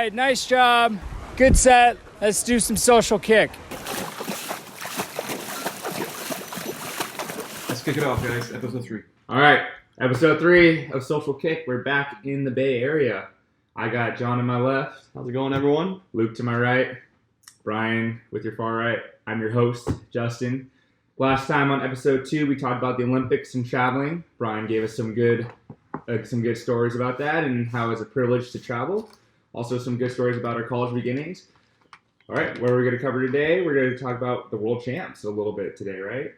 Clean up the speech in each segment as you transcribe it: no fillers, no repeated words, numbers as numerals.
right, nice job. Good set. Let's do some social kick. Let's kick it off, guys. Episode 3. All right, episode 3 of Social Kick. We're back in the Bay Area. I got John on my left. How's it going, everyone? Luke to my right. Brian with your far right. I'm your host, Justin. Last time on episode 2, we talked about the Olympics and traveling. Brian gave us some good stories about that and how it's a privilege to travel. Also, some good stories about our college beginnings. All right, what are we going to cover today? We're going to talk about the world champs a little bit today, right?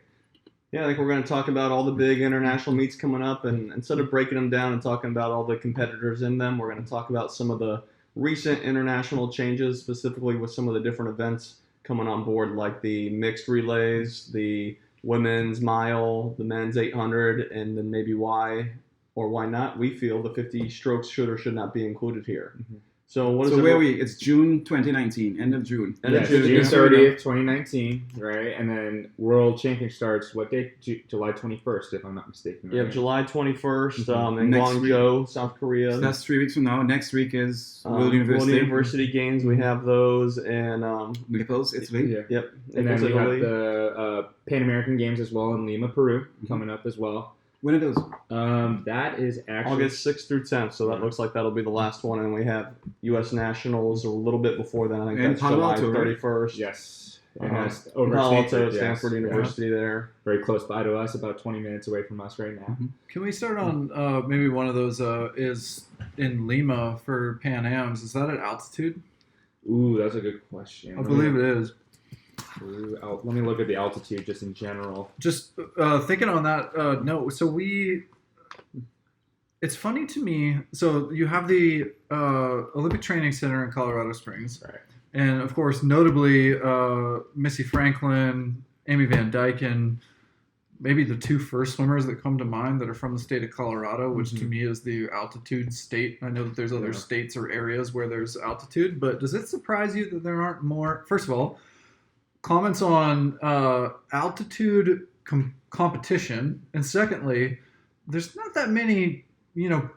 Yeah, I think we're going to talk about all the big international meets coming up, and instead of breaking them down and talking about all the competitors in them, we're going to talk about some of the recent international changes, specifically with some of the different events coming on board, like the mixed relays, the women's mile, the men's 800, and then maybe why or why not we feel the 50 strokes should or should not be included here. Mm-hmm. So what is So it? where are we? It's June 2019, end of June. June 30th, 2019, right? And then World Champion starts, what day? July 21st, if I'm not mistaken. You have right? July 21st in Next Guangzhou, South Korea. So that's 3 weeks from now. Next week is World University. World University Games, we have those, and Naples, Italy. Yeah. yep. And then we Italy. have the Pan American Games as well in Lima, Peru, coming up as well. When are those? That is actually August 6th through 10th, so that looks like that'll be the last one, and we have U.S. Nationals a little bit before then. I think And that's Palo July Alto, right? 31st. Yes. Uh-huh. And that's over Palo State- Alto, yes, Stanford yeah. University there. Very close by to us, about 20 minutes away from us right now. Can we start on maybe one of those is in Lima for Pan Ams? Is that at altitude? Ooh, that's a good question. I believe it is. Let me look at the altitude just in general. Just thinking on that note, so it's funny to me. So you have the Olympic Training Center in Colorado Springs. Right. And of course, notably, Missy Franklin, Amy Van Dyken, maybe the two first swimmers that come to mind that are from the state of Colorado, which to me is the altitude state. I know that there's other states or areas where there's altitude, but does it surprise you that there aren't more? First of all, comments on altitude competition, and secondly, there's not that many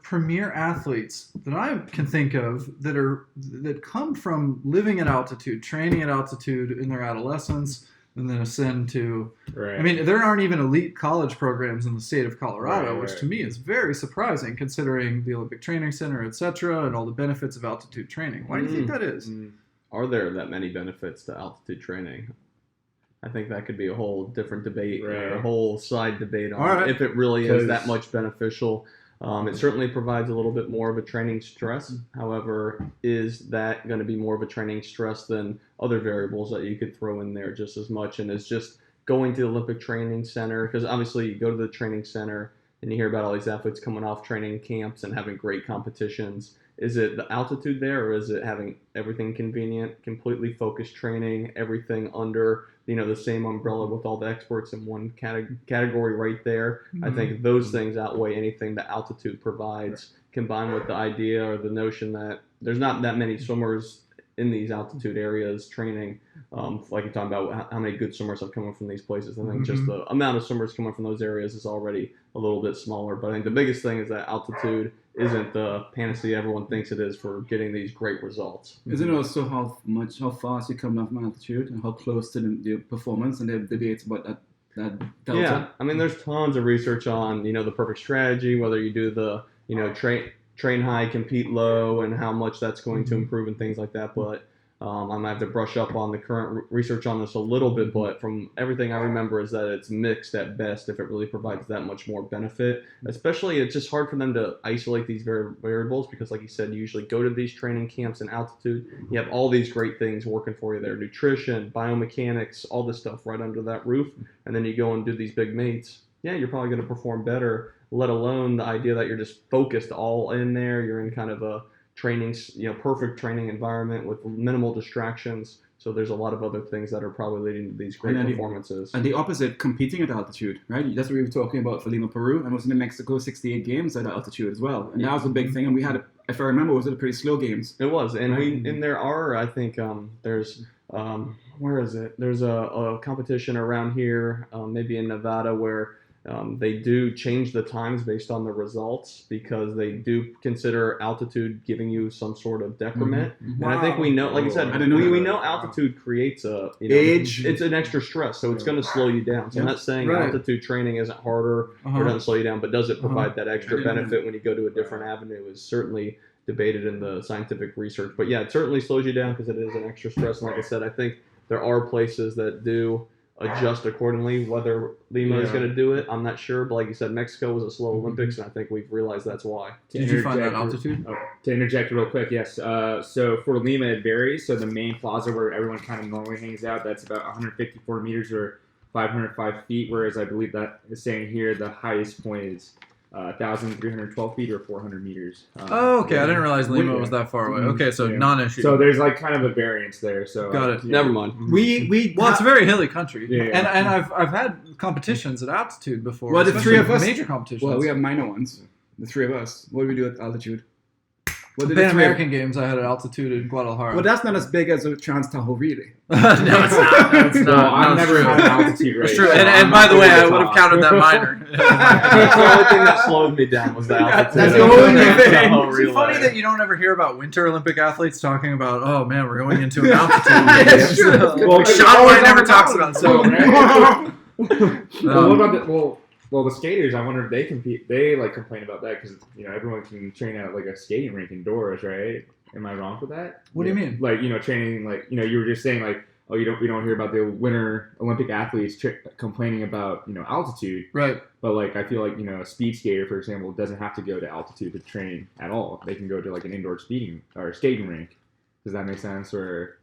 premier athletes that I can think of that come from living at altitude, training at altitude in their adolescence, and then ascend to. Right. I mean, there aren't even elite college programs in the state of Colorado, Right. which to me is very surprising considering the Olympic Training Center, etc., and all the benefits of altitude training. Why do you think that is? Are there that many benefits to altitude training? I think that could be a whole different debate, or a whole side debate on if it really is that much beneficial. It certainly provides a little bit more of a training stress. However, is that going to be more of a training stress than other variables that you could throw in there just as much? And is just going to the Olympic Training Center, because obviously you go to the training center and you hear about all these athletes coming off training camps and having great competitions. Is it the altitude there, or is it having everything convenient, completely focused training, everything under the same umbrella with all the experts in one category right there? Mm-hmm. I think those things outweigh anything that altitude provides, combined with the idea or the notion that there's not that many swimmers in these altitude areas training. Like you're talking about how many good swimmers have come from these places. I think just the amount of swimmers coming from those areas is already a little bit smaller. But I think the biggest thing is that altitude isn't the panacea everyone thinks it is for getting these great results. Isn't it also how fast you come down from altitude and how close to the performance, and they have debates about that delta? Yeah, I mean, there's tons of research on the perfect strategy, whether you do the train high, compete low, and how much that's going to improve and things like that. But I might have to brush up on the current research on this a little bit, but from everything I remember is that it's mixed at best if it really provides that much more benefit. Especially, it's just hard for them to isolate these variables because, like you said, you usually go to these training camps in altitude. You have all these great things working for you there, nutrition, biomechanics, all this stuff right under that roof. And then you go and do these big meets. Yeah, you're probably going to perform better, let alone the idea that you're just focused all in there. You're in kind of a training, perfect training environment with minimal distractions. So there's a lot of other things that are probably leading to these great performances. And the opposite, competing at altitude, right? That's what we were talking about for Lima, Peru, and was in the Mexico 68 games at altitude as well. And that was a big thing. And we had, if I remember, was it a pretty slow games? It was, and there are, I think, there's where is it? There's a competition around here, maybe in Nevada, where They do change the times based on the results because they do consider altitude giving you some sort of decrement. And I think we know, like I said, I didn't know we that. know altitude creates a Age. It's an extra stress, so it's going to slow you down. So I'm not saying Right. altitude training isn't harder or doesn't slow you down, but does it provide that extra benefit when you go to a different avenue is certainly debated in the scientific research. But yeah, it certainly slows you down because it is an extra stress. And like I said, I think there are places that do adjust accordingly. Whether Lima is going to do it, I'm not sure. But like you said, Mexico was a slow Olympics, and I think we've realized that's why. Did you find that altitude? To interject real quick, yes. So for Lima, it varies. So the main plaza where everyone kind of normally hangs out, that's about 154 meters or 505 feet, whereas I believe that is saying here the highest point is 1,312 feet or 400 meters. Okay. I didn't realize Lima was that far away. Okay, so non-issue. So there's like kind of a variance there. So Got it. Never mind. Well, it's a very hilly country, Yeah. and I've had competitions at altitude before. Well, the three of especially us- major competitions. Well, we have minor ones. The three of us. What do we do at altitude? What did Pan the three of- American Games I had at altitude in Guadalajara. Well, that's not as big as a Trans Tahoe relay. no, it's not. No, it's Well, not. I've No, never it's had true. an altitude race. It's true. so And I'm by not the way, gonna I would have talk. counted that minor. That's the only thing that slowed me down was the altitude. That's the only thing. whole It's relay. funny that you don't ever hear about Winter Olympic athletes talking about, oh man, we're going into an altitude. That's true. Well, Sean White never talks about so. Well, what about the well, the skaters? I wonder if they compete. They like complain about that because everyone can train at like a skating rink indoors, right? Am I wrong with that? What do you mean? Like training like you were just saying like we don't hear about the Winter Olympic athletes complaining about altitude, Right. but like I feel like a speed skater, for example, doesn't have to go to altitude to train at all. They can go to like an indoor speeding or skating rink. Does that make sense? Or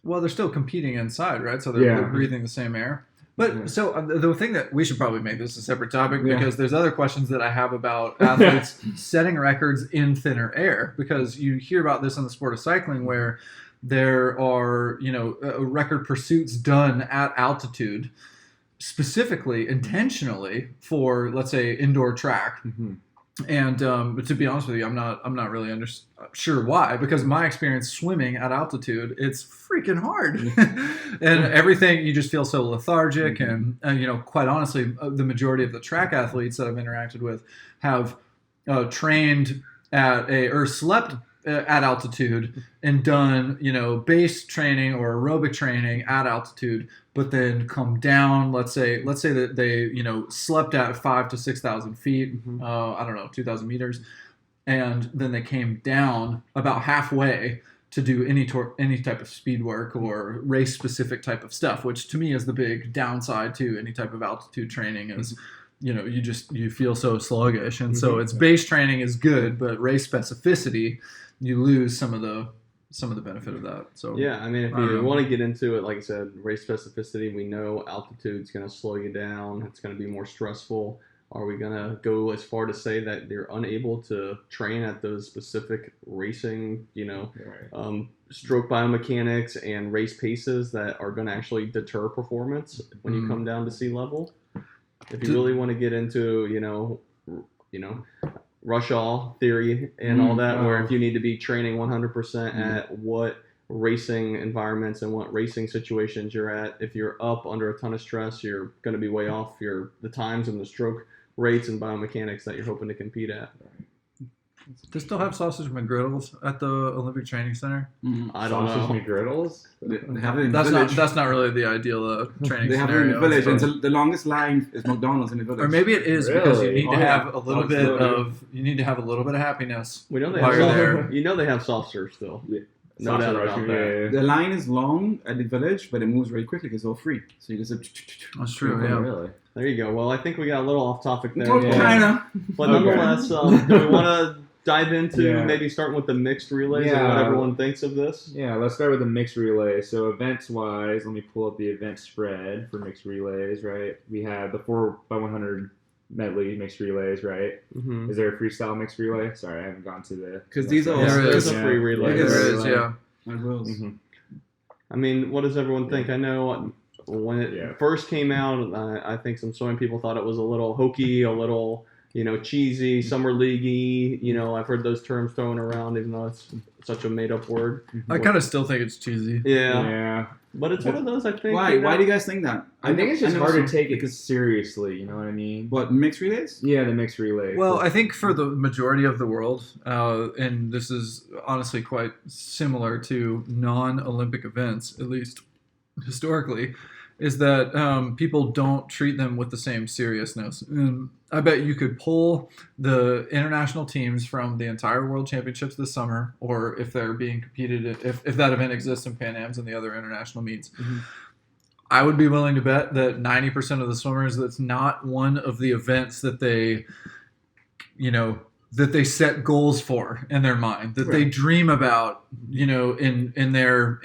Well, they're still competing inside, right? So they're breathing the same air. But so the thing that we should probably make this a separate topic because there's other questions that I have about athletes setting records in thinner air, because you hear about this in the sport of cycling where there are record pursuits done at altitude specifically intentionally for, let's say, indoor track. And but to be honest with you, I'm not really sure why, because my experience swimming at altitude, it's freaking hard, and everything, you just feel so lethargic, and quite honestly, the majority of the track athletes that I've interacted with have trained or slept at altitude and done base training or aerobic training at altitude, but then come down. Let's say that they slept at 5,000 to 6,000 feet. I don't know, 2,000 meters, and then they came down about halfway to do any type of speed work or race specific type of stuff, which to me is the big downside to any type of altitude training is. You feel so sluggish, and so it's base training is good, but race specificity, you lose some of the benefit of that. So yeah, I mean, if you want to get into it, like I said, race specificity, we know altitude's going to slow you down. It's going to be more stressful. Are we going to go as far to say that you're unable to train at those specific racing, stroke biomechanics and race paces that are going to actually deter performance when you come down to sea level? If you really want to get into, Rush-all theory and all that, where if you need to be training 100% at what racing environments and what racing situations you're at, if you're up under a ton of stress, you're going to be way off the times and the stroke rates and biomechanics that you're hoping to compete at. they still have sausage McGriddles at the Olympic Training Center. I don't know. McGriddles? They have it in the That's village. not really the ideal training They have it scenario. in the village, so- and so the longest line is McDonald's in the village. Or maybe it is because you Really? need to Oh, have yeah. a little bit of happiness. We know they While have you're soft, there. they have soft serve still. Yeah. No doubt about that. The line is long at the village, but it moves really quickly because it's all free. So you just That's true. Oh, Yeah. really? There you go. Well, I think we got a little off topic there. kind of. But nonetheless, do we want to dive into Yeah. maybe starting with the mixed relays and Yeah. what everyone thinks of this? Yeah, let's start with the mixed relay. So events-wise, let me pull up the event spread for mixed relays, right? We have the 4x100 medley mixed relays, right? Mm-hmm. Is there a freestyle mixed relay? Sorry, I haven't gone to the... Because these are all There There's is. a free relay. There There is. is, yeah. as well. Mm-hmm. I mean, what does everyone think? I know when it first came out, I think some swimming people thought it was a little hokey, a little, cheesy, summer leaguey. I've heard those terms thrown around, even though it's such a made-up word. I kind of still think it's cheesy. Yeah. Yeah. But it's one of those, I think. Why? Why do you guys think that? I think it's just I know hard to some- take it seriously. You know what I mean? What, mixed relays? Yeah, the mixed relay. Well, I think for the majority of the world, and this is honestly quite similar to non-Olympic events, at least historically, is that people don't treat them with the same seriousness. And I bet you could pull the international teams from the entire World Championships this summer, or if they're being competed, if that event exists in Pan Am's and the other international meets. Mhm. I would be willing to bet that 90% of the swimmers, that's not one of the events that they, that they set goals for in their mind, that they dream about, in their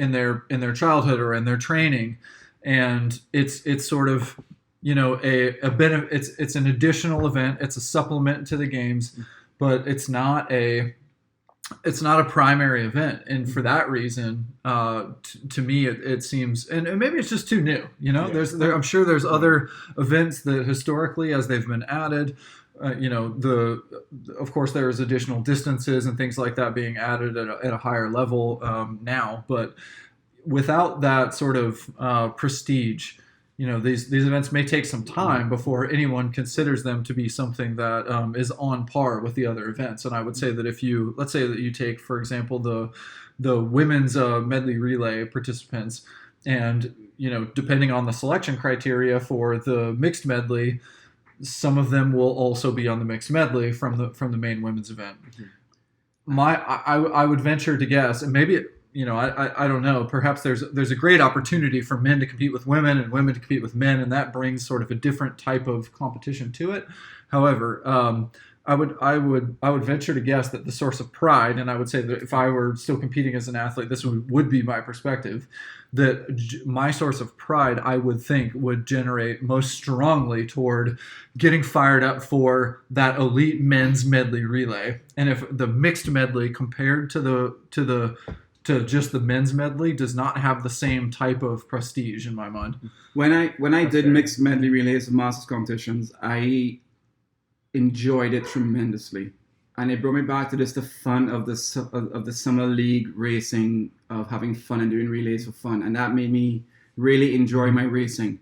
childhood or in their training. And it's sort of, it's an additional event. It's a supplement to the games, but it's not a primary event. And for that reason, to me, it seems, and maybe it's just too new. I'm sure there's other events that historically, as they've been added, of course there's additional distances and things like that being added at a higher level now, but without that sort of prestige, these events may take some time before anyone considers them to be something that is on par with the other events. And I would say that let's say that you take, for example, the women's medley relay participants, and depending on the selection criteria for the mixed medley, some of them will also be on the mixed medley from the main women's event. I would venture to guess, and maybe I don't know. Perhaps there's a great opportunity for men to compete with women and women to compete with men, and that brings sort of a different type of competition to it. However, I would venture to guess that the source of pride, and I would say that if I were still competing as an athlete, this would be my perspective, that my source of pride, I would think, would generate most strongly toward getting fired up for that elite men's medley relay. And if the mixed medley compared to just the men's medley does not have the same type of prestige in my mind. When I did mixed medley relays and masters competitions, I enjoyed it tremendously, and it brought me back to just the fun of the summer league racing, of having fun and doing relays for fun, and that made me really enjoy my racing,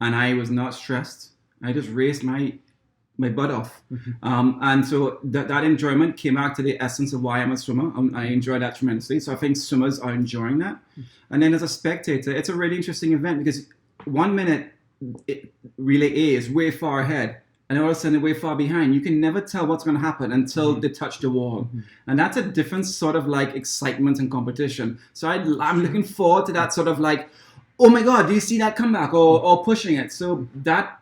and I was not stressed. I just raced my butt off. And so that enjoyment came back to the essence of why I'm a swimmer. I enjoy that tremendously. So I think swimmers are enjoying that. And then as a spectator, it's a really interesting event, because 1 minute relay A is way far ahead, and all of a sudden way far behind. You can never tell what's going to happen until they touch the wall. And that's a different sort of like excitement and competition. So I'm looking forward to that sort of like, oh my God, do you see that comeback, or pushing it? So that,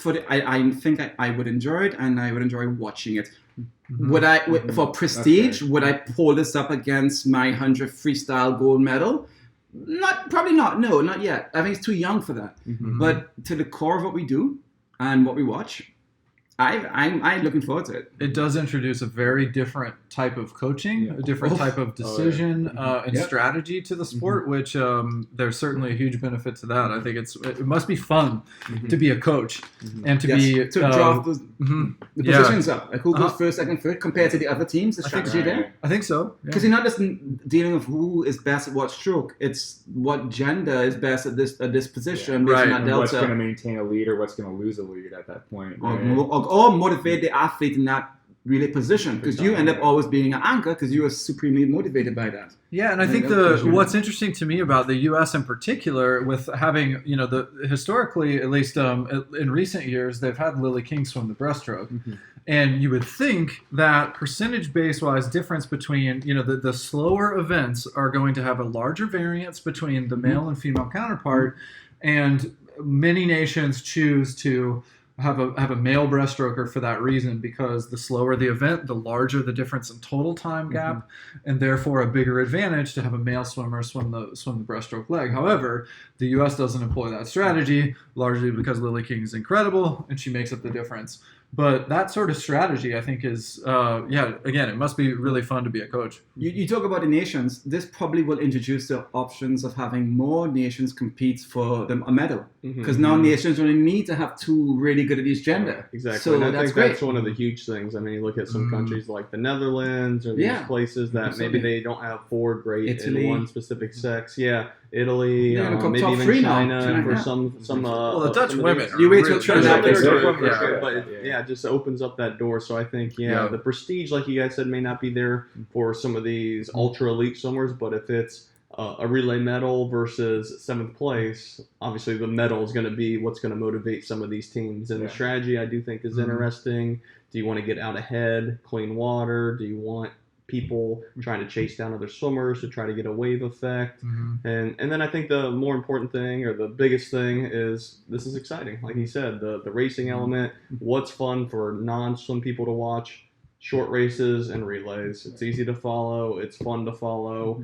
I think I would enjoy it, and I would enjoy watching it. For prestige, would I pull this up against my 100 freestyle gold medal? Probably not. No, not yet. I think it's too young for that. But to the core of what we do and what we watch, I'm looking forward to it. It does introduce a very different type of coaching, a different type of decision and strategy to the sport, which there's certainly a huge benefit to that. I think it must be fun to be a coach and to draft the positions up. Like who goes first, second, third, compared to the other teams. The strategy there. I think so. Because you're not just dealing with who is best at what stroke. It's what gender is best at this position. Right. That delta. What's going to maintain a lead, or what's going to lose a lead at that point. Or motivate the athlete in that relay position, because you end up always being an anchor because you are supremely motivated by that. Yeah, and I think what's interesting to me about the U.S. in particular, with having historically, at least in recent years, they've had Lily King swim the breaststroke, and you would think that percentage base wise difference between the slower events are going to have a larger variance between the male and female counterpart, and many nations choose to have a male breaststroker for that reason, because the slower the event, the larger the difference in total time gap, and therefore a bigger advantage to have a male swimmer swim the breaststroke leg. However, the U.S. doesn't employ that strategy, largely because Lily King is incredible and she makes up the difference. But that sort of strategy, I think, is again, it must be really fun to be a coach. You talk about the nations. This probably will introduce the options of having more nations compete for a medal. Because now nations only need to have two really good at each gender. Exactly. So and I that's think great. that's one of the huge things. I mean, you look at some countries like the Netherlands or these places that maybe they don't have four great Italy. in one specific sex. Yeah, Italy, They're gonna come maybe top even three now. China for Yeah. some. Well, the Dutch some of women. these- Are You wait till really- China Some of gets them are there. good, Yeah. sure, but it just opens up that door. So I think the prestige, like you guys said, may not be there for some of these ultra elite swimmers, but if it's a relay medal versus 7th place, obviously the medal is going to be what's going to motivate some of these teams. And the strategy, I do think, is interesting. Do you want to get out ahead, clean water? Do you want people trying to chase down other swimmers to try to get a wave effect? And then I think the more important thing, or the biggest thing, is this is exciting. Like he said, the racing element, what's fun for non-swim people to watch. Short races and relays. It's easy to follow. It's fun to follow.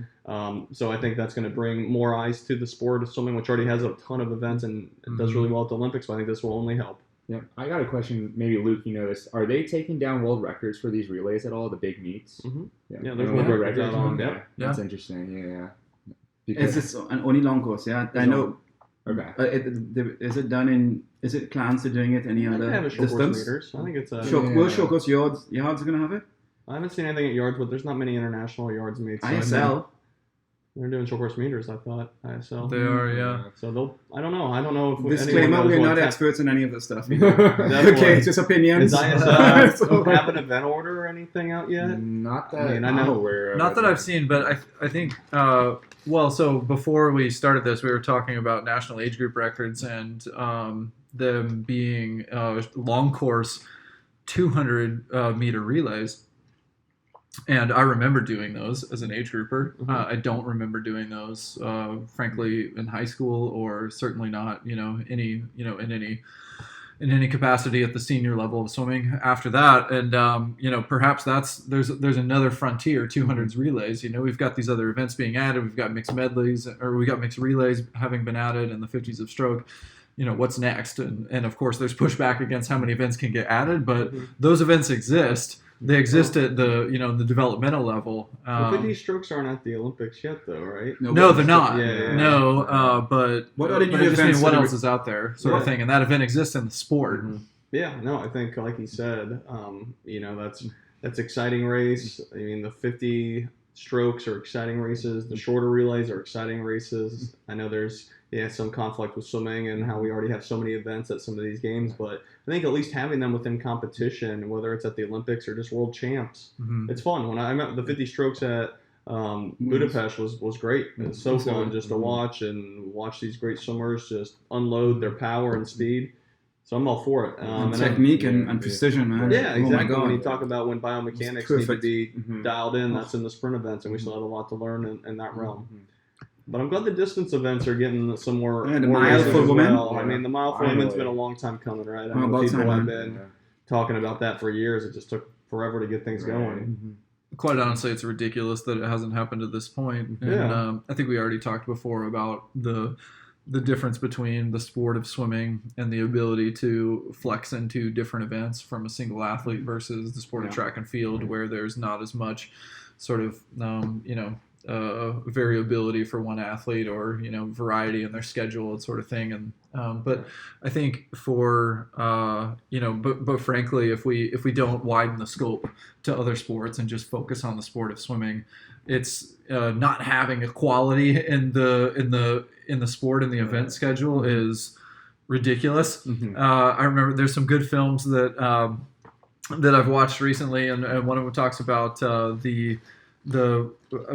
So I think that's going to bring more eyes to the sport of swimming, which already has a ton of events and it does really well at the Olympics. But I think this will only help. Yeah, I got a question. Maybe Luke, you know this. Are they taking down world records for these relays at all? The big meets. Yeah, there's world world records records on. Yeah, that's interesting. Yeah. Is this an only long course? Yeah, I know. Okay. Is it done in? Is it clans are doing it any other They have a short course distance? meters. I think it's a. Will short course yards are gonna have it? I haven't seen anything at yards, but there's not many international yards meets. So ISL. They're doing short course meters. I thought ISL. They are, yeah. So they'll. I don't know. I don't know if Disclaimer: anyone knows we're not what's experts in any of this stuff. Definitely. Okay, just opinions. Does ISL So- have an event order or anything out yet? Not that I mean, I I'm know- aware of. Not that I've seen, but I think so before we started this, we were talking about national age group records and them being long course 200 meter relays. And I remember doing those as an age grouper. I don't remember doing those, frankly, in high school, or certainly not, in any capacity at the senior level of swimming after that. And perhaps there's another frontier, 200s relays. We've got these other events being added. We've got mixed medleys, or we got mixed relays having been added, and the 50s of stroke. What's next? And of course, there's pushback against how many events can get added, but those events exist. They exist at the the developmental level. The 50 strokes aren't at the Olympics yet, though, right? No, they're not. Yeah. No, but What other new I just mean events what that are- else is out there, sort of thing, and that event exists in the sport. Yeah, no, I think like he said, that's exciting race. I mean, the 50 strokes are exciting races. The shorter relays are exciting races. I know there's some conflict with swimming and how we already have so many events at some of these games, but I think at least having them within competition, whether it's at the Olympics or just world champs, it's fun. When I met the 50 strokes at Budapest was great. It's so fun just to watch these great swimmers just unload their power and speed. So I'm all for it. And technique and precision, man. Yeah, exactly. Oh my God. When you talk about when biomechanics need to be dialed in, that's in the sprint events, and we still have a lot to learn in that realm. But I'm glad the distance events are getting some more. Yeah, the more mile races for as women. well. I mean, the mile for Finally. women's been a long time coming, right? I know about people time, have man. been talking about that for years. It just took forever to get things going. Quite honestly, it's ridiculous that it hasn't happened to this point. And Yeah. I think we already talked before about the difference between the sport of swimming and the ability to flex into different events from a single athlete versus the sport of track and field, where there's not as much sort of variability for one athlete, or variety in their schedule and sort of thing. And but I think for but frankly, if we don't widen the scope to other sports and just focus on the sport of swimming, it's not having equality in the sport and the event schedule is ridiculous. I remember there's some good films that I've watched recently, and one of them talks about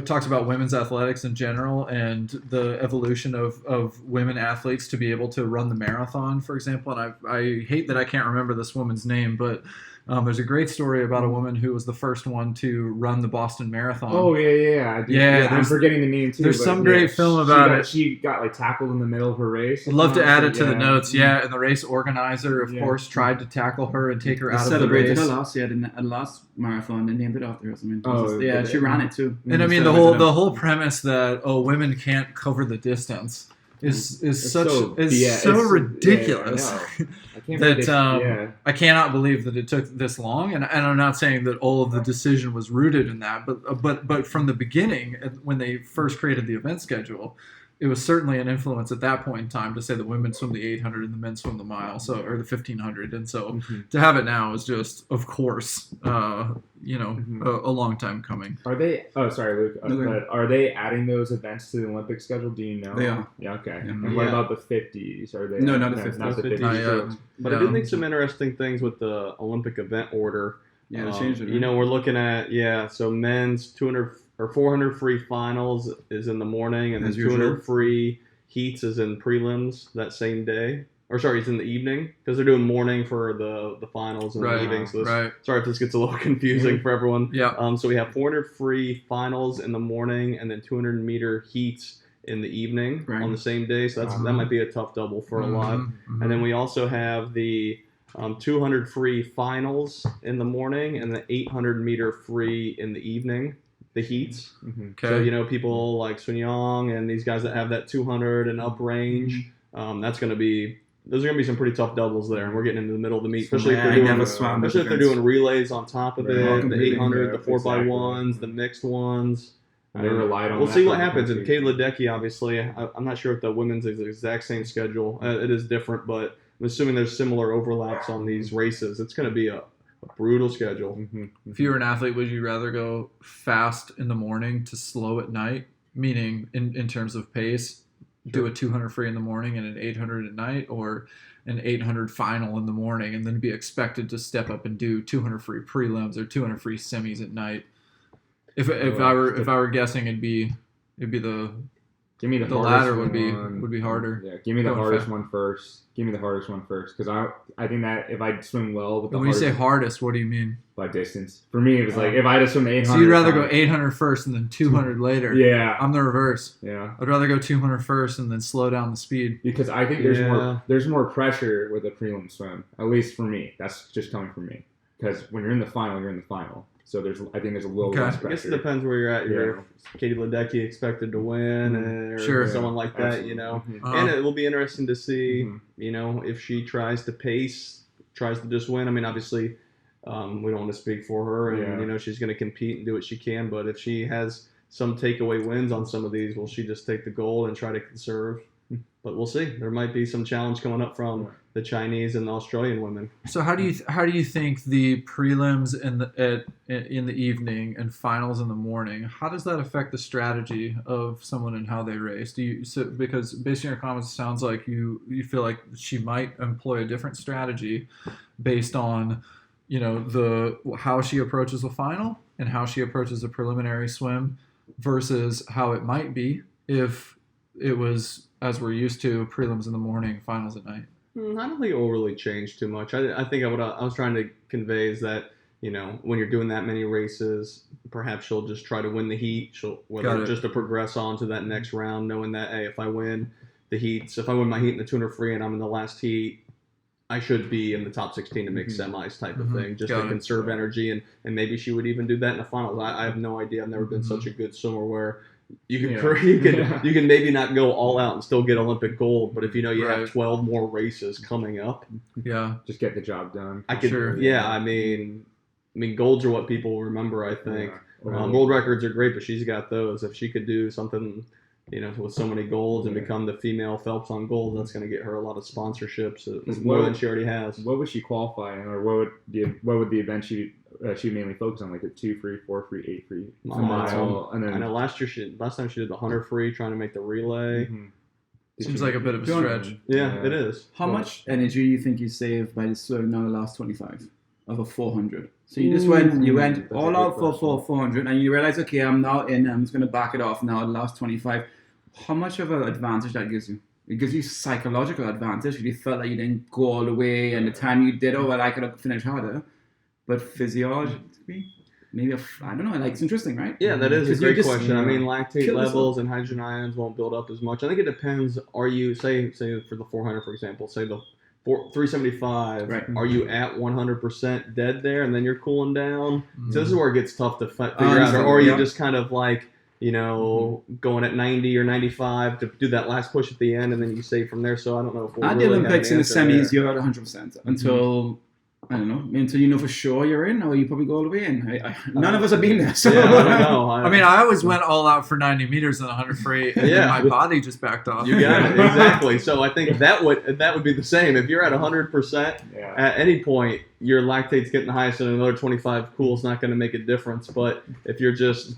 talks about women's athletics in general and the evolution of women athletes to be able to run the marathon, for example. And I hate that I can't remember this woman's name, but there's a great story about a woman who was the first one to run the Boston Marathon. Oh yeah. I'm forgetting the name too. There's but some great film about it. She got like tackled in the middle of her race. I'd love to add it to the notes. Yeah, and the race organizer, of course, tried to tackle her and take her out of the celebrated race. her last year at the last marathon. They named it after her. She yeah. ran it too. And I mean the whole premise that women can't cover the distance is It's such so- is yeah, so it's- ridiculous. yeah, I can't That believe I cannot believe that it took this long, and I'm not saying that all of the decision was rooted in that, but from the beginning, when they first created the event schedule, it was certainly an influence at that point in time to say the women swim the 800 and the men swim the mile, or the 1500, and so to have it now is just, of course, a long time coming. Are they? Oh, sorry, Luke. No, go But are they adding those events to the Olympic schedule? Do you know? They are. Yeah. Okay. Yeah. And what about the 50s? Are they? No, not the 50s. Not the 50s. Not yet. But I Yeah. did think some interesting things with the Olympic event order. Yeah, they changed it. You know, we're looking at so men's 200 or 400 free finals is in the morning, and then As usual. 200 free heats is in prelims that same day. Or sorry, it's in the evening because they're doing morning for the finals and the Right, evening. So this, right. sorry if this gets a little confusing for everyone. Yeah. So we have 400 free finals in the morning, and then 200 meter heats in the evening Right. on the same day. So that might be a tough double for a lot. Mhm. And then we also have the 200 free finals in the morning and the 800 meter free in the evening, the heats. Mm-hmm. Okay. So, people like Sun Yang and these guys that have that 200 and up range, those are going to be some pretty tough doubles there. And we're getting into the middle of the meet, especially if I they're doing, never swam especially if they're defense. doing relays on top of Right. it, the Completely. 800, the Yeah, 4x1s, the mixed ones. I never relied on We'll that see for what the happens. And country. Kayla Ledecky, obviously, I'm not sure if the women's is the exact same schedule. It is different, but I'm assuming there's similar overlaps on these races. It's going to be a brutal schedule. Mm-hmm. If you were an athlete, would you rather go fast in the morning to slow at night, meaning in terms of pace, do a 200 free in the morning and an 800 at night, or an 800 final in the morning and then be expected to step up and do 200 free prelims or 200 free semis at night? If I were guessing, it'd be the Give me the hardest latter one. would be harder. Yeah, give me the Going hardest fast. one first. Give me the hardest one first, because I think that if I swim well with the When you say hardest hardest, what do you mean? by distance, for me it was like if I had to swim the 800. So you'd rather go 800 first and then 200 later? Yeah, I'm the reverse. yeah. I'd rather go 200 first and then slow down the speed. Because I think there's more pressure with a prelim swim. At least for me, that's just coming from me. Because when you're in the final, you're in the final. So I think there's a little Okay. less I guess pressure. it depends where you're at. You're Yeah. Katie Ledecky expected to win, or Sure. someone like that, Absolutely. Mhm. And it will be interesting to see, Mhm. if she tries to pace, tries to just win. I mean, obviously, we don't want to speak for her, and Yeah. she's going to compete and do what she can. But if she has some takeaway wins on some of these, will she just take the gold and try to conserve? But we'll see. There might be some challenge coming up from the Chinese and the Australian women. So how do you think the prelims in the evening and finals in the morning, how does that affect the strategy of someone and how they race? Because based on your comments, it sounds like you feel like she might employ a different strategy based on how she approaches the final and how she approaches the preliminary swim versus how it might be if it was, as we're used to, prelims in the morning, finals at night. I don't think it will really change too much. I think what I was trying to convey is that, when you're doing that many races, perhaps she'll just try to win the heat. Got it. Just to progress on to that next round, knowing that, hey, if I win the heats, if I win my heat in the 200 free and I'm in the last heat, I should be in the top 16 to make semis type of thing, just Got to it. conserve energy. And maybe she would even do that in the finals. I have no idea. I've never been such a good swimmer where you can maybe not go all out and still get Olympic gold, but if you Right. have 12 more races coming up, Yeah. Just get the job done. I could. Sure. Yeah, I mean, golds are what people remember. I think Yeah. world records are great, but she's got those. If she could do something, with so many golds and become the female Phelps on gold, that's going to get her a lot of sponsorships, more than she already has. What would she qualify in, or what would the event she mainly focus on, like a 2 free, 4 free, 8 free, mile, and then I know last time she did the 100 free, trying to make the relay. Seems like a bit of a Don't- stretch. Yeah, it is. How much energy do you think you saved by slowing down the last 25 of a 400? So you just went that's all a out good for 400, and you realize, okay, I'm now in. I'm just going to back it off now. The last 25. How much of an advantage that gives you? It gives you psychological advantage. You felt like you didn't go all the way, and the time you did, I could have finished harder. But physiologically, maybe I don't know. Like, it's interesting, right? Yeah, that is a 'Cause you great just, question. I mean, lactate kill levels and hydrogen ions won't build up as much. I think it depends. Are you say for the 400, for example, say the 375? Right. Are you at 100% dead there, and then you're cooling down? So this is where it gets tough to figure out. Or are you just kind of like going at 90 or 95 to do that last push at the end, and then you save from there. So I don't know if we'll At the really Olympics have in an the answer semis, you're at 100% until I don't know, until you know for sure you're in, or you probably go all the way in. None of us have been there, so there. Yeah, I don't know. I mean, I always went all out for 90 meters and 100 free, and then my body just backed off. You got it, exactly. So I think that would be the same. If you're at 100% at any point, your lactate's getting the highest, and another 25 cool is not going to make a difference. But if you're just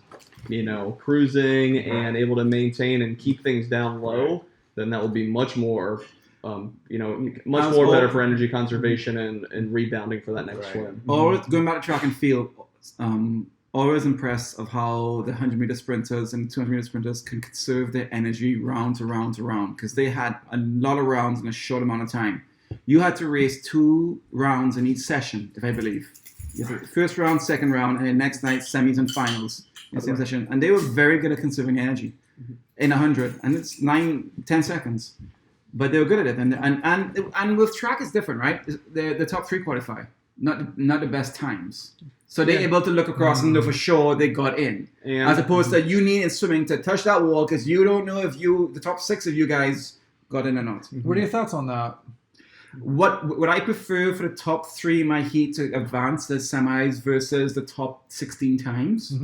cruising and able to maintain and keep things down low, then that will be much more. Better for energy conservation and rebounding for that next swim. Always going back to track and field, always impressed of how the 100-meter sprinters and 200-meter sprinters can conserve their energy round to round to round, because they had a lot of rounds in a short amount of time. You had to race 2 rounds in each session, if I believe. First round, second round, and then next night semis and finals in the same session. And they were very good at conserving energy in 100, and it's 9-10 seconds. But they were good at it, and with track it's different, right? The top 3 qualify, not the best times. So they're able to look across and know for sure they got in, as opposed to you need in swimming to touch that wall because you don't know if the top 6 of you guys got in or not. What are your thoughts on that? What would I prefer for the top 3 in my heat to advance the semis versus the top 16 times?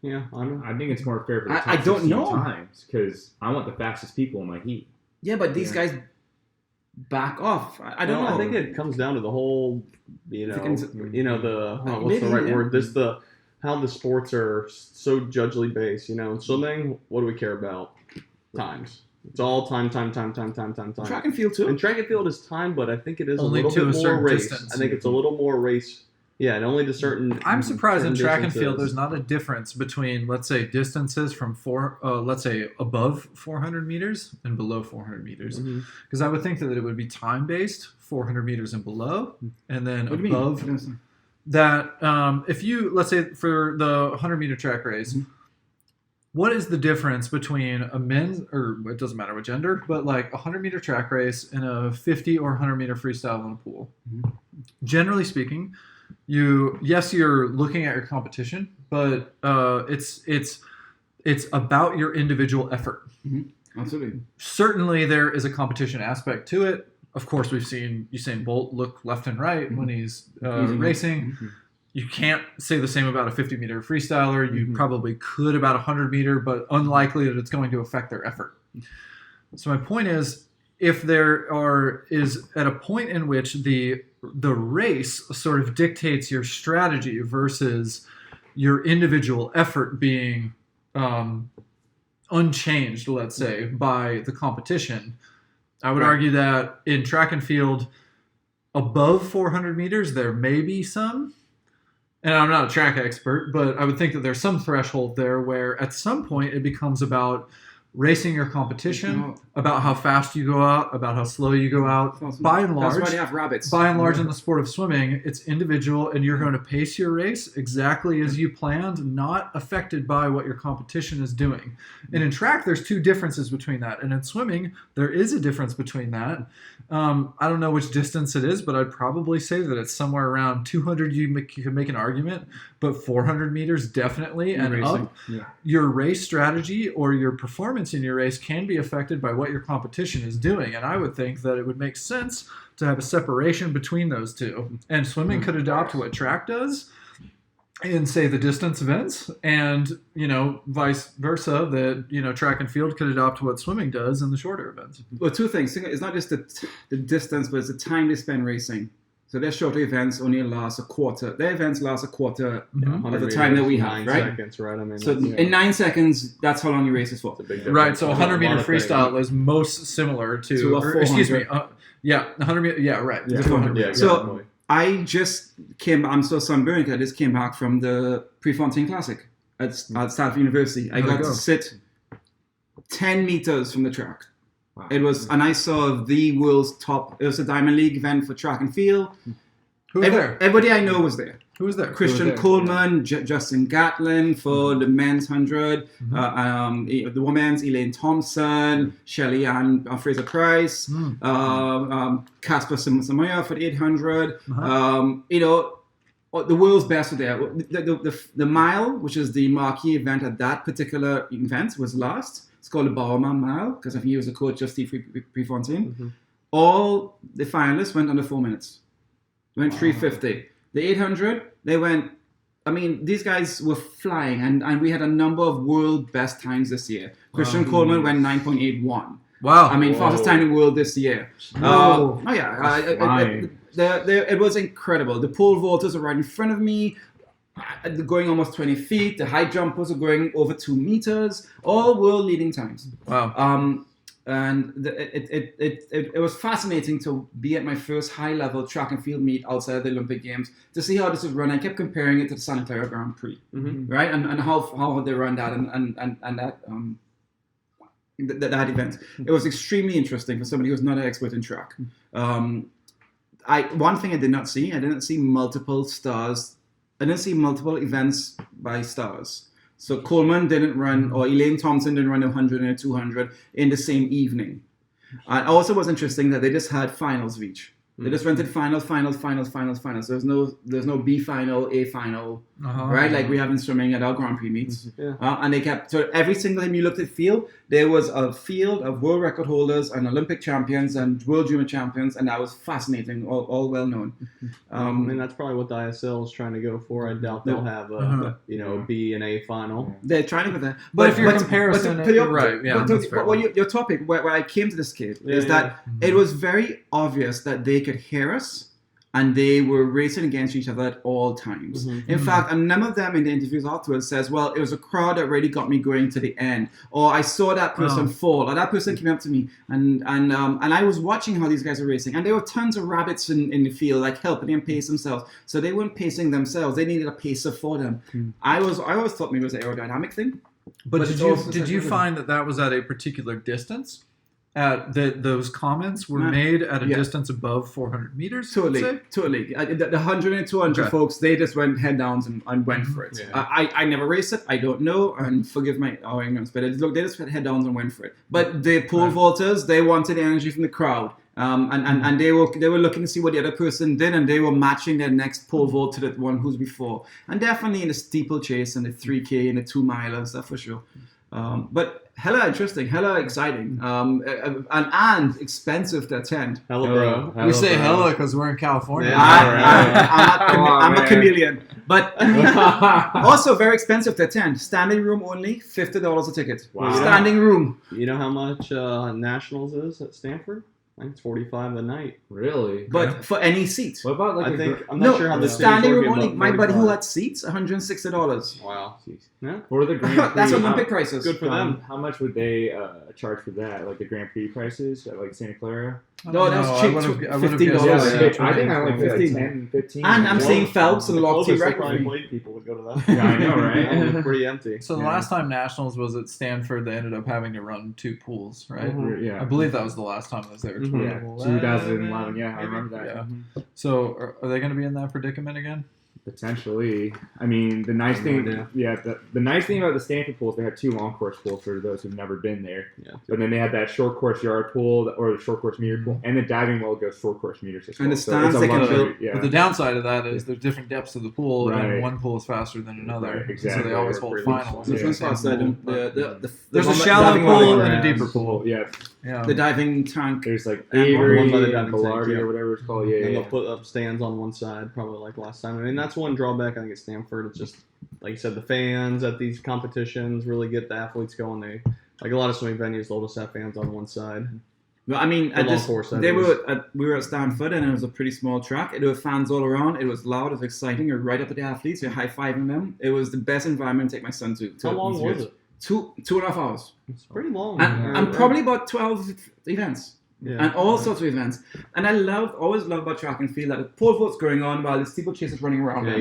Yeah, I think it's more fair for the top I don't 16 know. times because I want the fastest people in my heat. Yeah, but these guys back off. I don't know. I think it comes down to the whole, what's the right word? How the sports are so judgely based. In swimming, what do we care about? Times. It's all time. Track and field too. And track and field is time, but I think it is Only a little to bit a more certain race. distance. I think it's a little more race. Yeah, and only to certain. I'm surprised in certain track and field distances. there's not a difference between, let's say, distances from let's say above 400 meters and below 400 meters, because I would think that it would be time based, 400 meters and below, and then What do you above mean? that. If you, let's say, for the 100-meter track race. What is the difference between a men's, or it doesn't matter what gender, but like a 100-meter track race and a 50 or 100-meter freestyle in a pool? Generally speaking, you're looking at your competition, but it's about your individual effort. Absolutely. Certainly, there is a competition aspect to it. Of course, we've seen Usain Bolt look left and right when he's racing. You can't say the same about a 50-meter freestyler. You probably could about a 100-meter, but unlikely that it's going to affect their effort. So my point is, if there is at a point in which the race sort of dictates your strategy versus your individual effort being unchanged, let's say, by the competition, I would argue that in track and field, above 400 meters, there may be some. And I'm not a track expert, but I would think that there's some threshold there where at some point it becomes about racing your competition, about how fast you go out, about how slow you go out. By and large, that's why they have rabbits. By and large, in the sport of swimming, it's individual, and you're going to pace your race exactly as you planned, not affected by what your competition is doing. And in track, there's 2 differences between that. And in swimming, there is a difference between that. I don't know which distance it is, but I'd probably say that it's somewhere around 200. You could make an argument, but 400 meters definitely, and up. Your race strategy or your performance in your race can be affected by what your competition is doing, and I would think that it would make sense to have a separation between those 2. And swimming could adopt what track does in, say, the distance events, and vice versa, that track and field could adopt what swimming does in the shorter events. Well, 2 things. It's not just the distance, but it's the time they spend racing. So their shorter events only last a quarter. Their events last a quarter of the time that we have, 9 right? seconds, right? I mean, So in 9 seconds, that's how long your race is for. Right, so 100-meter freestyle is most similar to a 400. Excuse me, 100 meter, right. Yeah. 400. Yeah, So I just I'm so sunburned because I just came back from the Prefontaine Classic at Stanford University. I got to sit 10 meters from the track. Wow. It was, and I saw the world's top. It was a Diamond League event for track and field. Who was there? Everybody I know was there. Who was there? Christian Coleman, Justin Gatlin for the men's 100, the women's Elaine Thompson, Shelly Ann Fraser Price, Casper Samoya for the 800. the world's best were there. The mile, which is the marquee event at that particular event, was last. It's called the Bowerman Mile because I think he was the coach of Steve Prefontaine. Mm-hmm. All the finalists went under 4 minutes. Went 3:50. The 800, they went. I mean, these guys were flying, and we had a number of world best times this year. Christian Coleman went 9.81. Wow. I mean, fastest time in the world this year. Whoa. Oh yeah, it was incredible. The pole vaulters are right in front of me, going almost 20 feet. The high jumpers are going over 2 meters. All world leading times. Wow. And it was fascinating to be at my first high level track and field meet outside of the Olympic Games to see how this was run. I kept comparing it to the Santa Clara Grand Prix, right? And how they run that that event. It was extremely interesting for somebody who's not an expert in track. One thing I didn't see multiple stars. I didn't see multiple events by stars. So Coleman didn't run, or Elaine Thompson didn't run 100 and a 200 in the same evening. And also was interesting that they just had finals of each. They just rented finals. There's no B final, A final, right? Like we have in swimming at our Grand Prix meets. Yeah. And they kept, so every single time you looked at the field, there was a field of world record holders and Olympic champions and world junior champions, and that was fascinating, all well known. I mean, that's probably what the ISL is trying to go for. I doubt they'll have a B and A final. They're trying to put that. But if your comparison, you're right. Yeah, that's fair. Your topic, where I came to this kid, is that it was very obvious that they could hear us, and they were racing against each other at all times. In fact, a number of them in the interviews afterwards says, well, it was a crowd that really got me going to the end, or I saw that person fall, or that person came up to me, and I was watching how these guys were racing, and there were tons of rabbits in the field, like helping them pace themselves. So they weren't pacing themselves; they needed a pacer for them. I always thought maybe it was an aerodynamic thing. But did you find that was at a particular distance? Those comments were made at a distance above 400 meters? Totally. The 100 and 200 folks, they just went head downs and went for it. Yeah. I never raced it. I don't know, and forgive my ignorance, but they just went head downs and went for it. But the pole vaulters, they wanted energy from the crowd. And they were looking to see what the other person did, and they were matching their next pole vault to the one who's before. And definitely in the steeplechase and the 3K and the 2 mile stuff for sure. But hella interesting, hella exciting, and expensive to attend. Hella, bro. We say hella because we're in California. I'm a chameleon. But also very expensive to attend. Standing room only, $50 a ticket. Wow. Standing room. You know how much Nationals is at Stanford? I think it's $45 a night. Really? But for any seat. What about I'm not sure how the standing room only. My buddy who had seats, $160. Wow. Yeah. For the Grand Prix, that's Olympic prices. Good for them. How much would they charge for that? Like the Grand Prix prices at like Santa Clara? No, that's cheap. $15. I think I only paid like 10, 15. And I'm seeing Phelps and Lockie probably people would go to that. Yeah, I know, right? It was pretty empty. So the last time Nationals was at Stanford, they ended up having to run 2 pools, right? Yeah. I believe that was the last time I was there. 2011. Yeah, I remember that. Yeah. So are they going to be in that predicament again? Potentially. I mean, the nice thing, the nice thing about the Stanford pools, they have 2 long course pools for those who've never been there. Yeah. But then they have that short course yard pool or the short course meter pool, and the diving well goes short course meters as well. And the stands they can build. But the downside of that is there's different depths of the pool, and one pool is faster than another. Right, exactly. So they always hold finals. There's a shallow pool and a deeper pool. Yeah. The diving tank. There's like Avery and Velarde or whatever it's called. And they'll put up stands on one side, probably like last time. I mean, that's one drawback I think at Stanford. It's just, like you said, the fans at these competitions really get the athletes going. They, like a lot of swimming venues, they'll just have fans on one side. Well, I mean, we were at Stanford, and it was a pretty small track. There were fans all around. It was loud. It was exciting. You're right up at the athletes. You're high-fiving them. It was the best environment to take my son to. How long was it? 2.5 hours. It's pretty long. And probably about 12 events. Yeah. And all sorts of events. And I always love about track and field that the pole vault's going on while the steeplechase is running around. Well,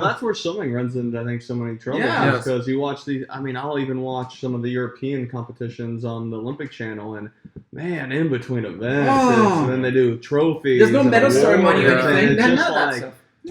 that's where swimming runs into, I think, so many troubles. Yeah. Because you watch I'll even watch some of the European competitions on the Olympic channel, and man, in between events, and then they do trophies. There's no medal ceremony or anything. It's just like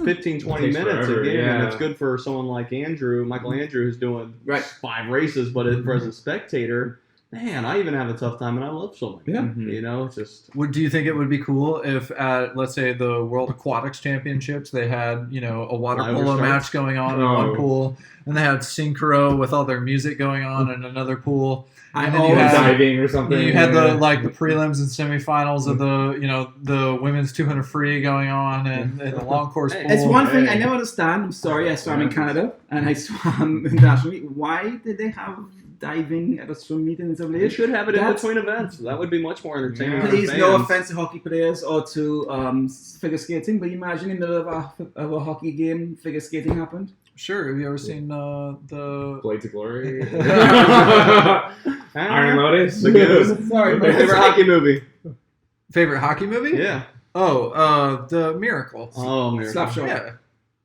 15, 20 minutes a game, and it's good for someone like Michael Andrew, who's doing 5 races, but as a spectator, Man, I even have a tough time, and I love swimming. Yeah. Mhm. You know, it's just Do you think it would be cool if at, let's say, the World Aquatics Championships, they had, a water Fly over polo starts? match going on in Oh. one pool, and they had synchro with all their music going on in another pool, I and then you Or always had diving or something. you had yeah. the prelims and semifinals of the women's 200 free going on and the long course pool. It's one thing I Hey. never understand. I'm sorry, I swam in Canada and I swam internationally. Why did they have diving at a swim meet in some they place? should have it in That's- between events. That would be much more entertaining. Yeah. for Please, fans. no offense to hockey players or to figure skating, but imagine in the middle of a hockey game, figure skating happened. Sure. Have you ever seen the? Blades of Glory. Ah, Iron Lotus. The Goon. Sorry, My favorite hockey movie. Favorite hockey movie? Yeah. Oh, The Miracle. Oh, Miracle. Slapshot. Yeah.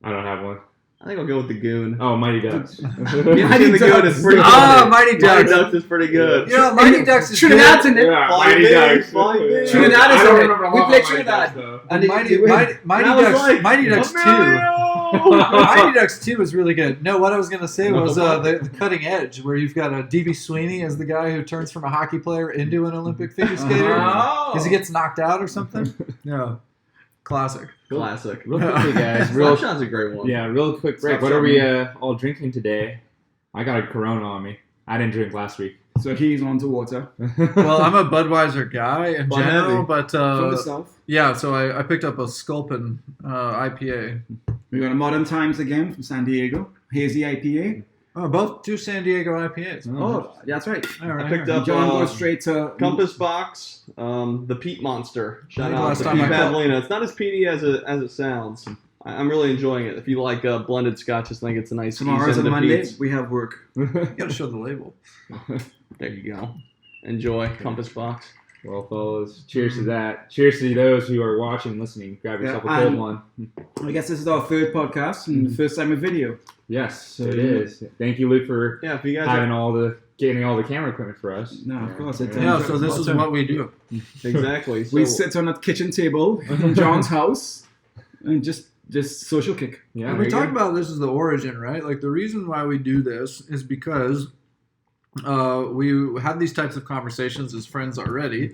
I don't have one. I think I'll go with the Goon. Oh, Mighty Ducks. Yeah, the Goon is pretty good. Ah, Mighty Mighty Ducks. Ducks is pretty good. Mighty Ducks is Trinidad's good. in it. Yeah, Flying Mighty Big, Ducks. Flying Big. Trinidad is I don't in it. remember a We lot played about Mighty Trinidad. Ducks, though. And they- Mighty they- Ducks. Mighty Ducks 2. Mighty Ducks 2 is really good. No, what I was going to say was the cutting edge, where you've got D.B. Sweeney as the guy who turns from a hockey player into an Olympic figure skater Oh. because he gets knocked out or something. Yeah. Classic. Classic. Real quickly, guys. Real, Slapshot's a great one. yeah, real quick break. What are we all drinking today? I got a Corona on me. I didn't drink last week. So he's on to water. Well, I'm a Budweiser guy in Bud general, heavy. but From the south. yeah, so I picked up a Sculpin IPA. We got a Modern Times again from San Diego. Hazy IPA. Oh, both two San Diego IPAs. Oh, that's right. All right. I picked all right. up John goes straight to Compass Box, the Peat Monster. Shout think out last to time Pete I called- Pavlina. It's not as peaty as it sounds. I'm really enjoying it. If you like blended scotches, I think it's a nice tomorrow's ease a into Monday. peats. We have work. You gotta show the label. There you go. Enjoy Compass Box. Well, fellas, cheers to that. Cheers to those who are watching and listening. Grab yourself Yeah, a cold and- one. I guess this is our third podcast and the first time with video. Yes, it is. Thank you, Luke, for Yeah, if you guys getting all the camera equipment for us. No, of course. It's, Yeah, so this is what we do. exactly. So, we sit on a kitchen table in John's house and just social kick. Yeah, And we talked about this as the origin, right? Like the reason why we do this is because we had these types of conversations as friends already,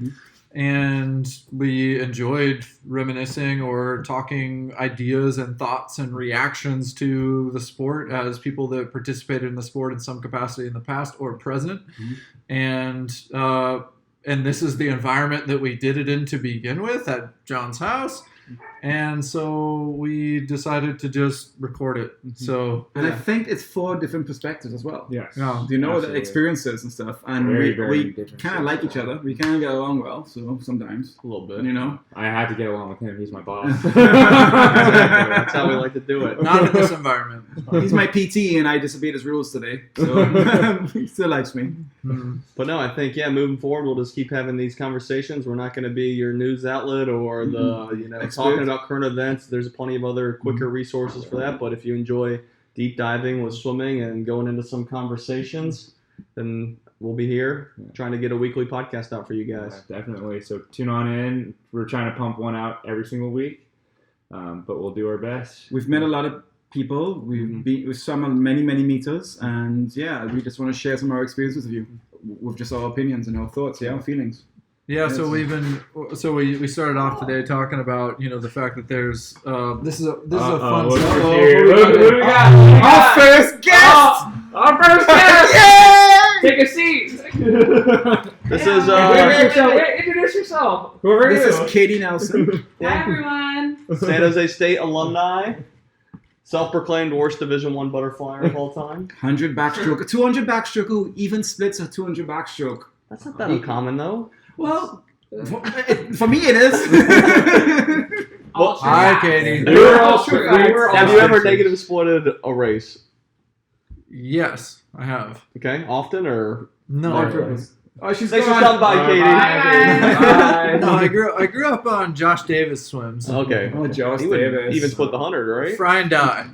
and we enjoyed reminiscing or talking ideas and thoughts and reactions to the sport as people that participated in the sport in some capacity in the past or present, and this is the environment that we did it in to begin with at John's house. And so we decided to just record it. So And I think it's 4 different perspectives as well. Yes. Yeah. You know, the Absolutely. experiences and stuff. And Very, very we different kind of like each other. We kind of get along well, so sometimes. a little bit. You know? I had to get along with him. He's my boss. Exactly. That's how we like to do it. not in this environment. He's my PT and I disobeyed his rules today. So he still likes me. Mhm. But no, I think moving forward, we'll just keep having these conversations. We're not going to be your news outlet or the talking about current events. There's plenty of other quicker resources for that. But if you enjoy deep diving with swimming and going into some conversations, then we'll be here trying to get a weekly podcast out for you guys. Yeah, definitely. So tune on in. We're trying to pump one out every single week, but we'll do our best. We've met a lot of people. We've been with some of many meters. And yeah, we just want to share some of our experiences with you. With just our opinions and our thoughts, our feelings. Yeah, so we started off today talking about the fact that there's this is a fun Look stuff. who's here. Look what we got. Our first guest! Our first guest! Yay! Take a seat. This is Introduce yourself. Who are This you? is Katie Nelson. Hi everyone. San Jose State alumni, self-proclaimed worst Division I butterflyer of all time. 100 backstroke, 200 backstroke, who even splits a 200 backstroke. That's not that uncommon, though. Well, for me it is. Well, Hi, Katie. We were all true. Have you ever negative splitted a race? Yes, I have. Okay, often or No, On purpose. Oh, she's thanks for gone. stopping by, Katie. Bye. no, I grew up on Josh Davis swims. Okay. Oh, Josh He would Davis. even split the 100, right? Fry and die.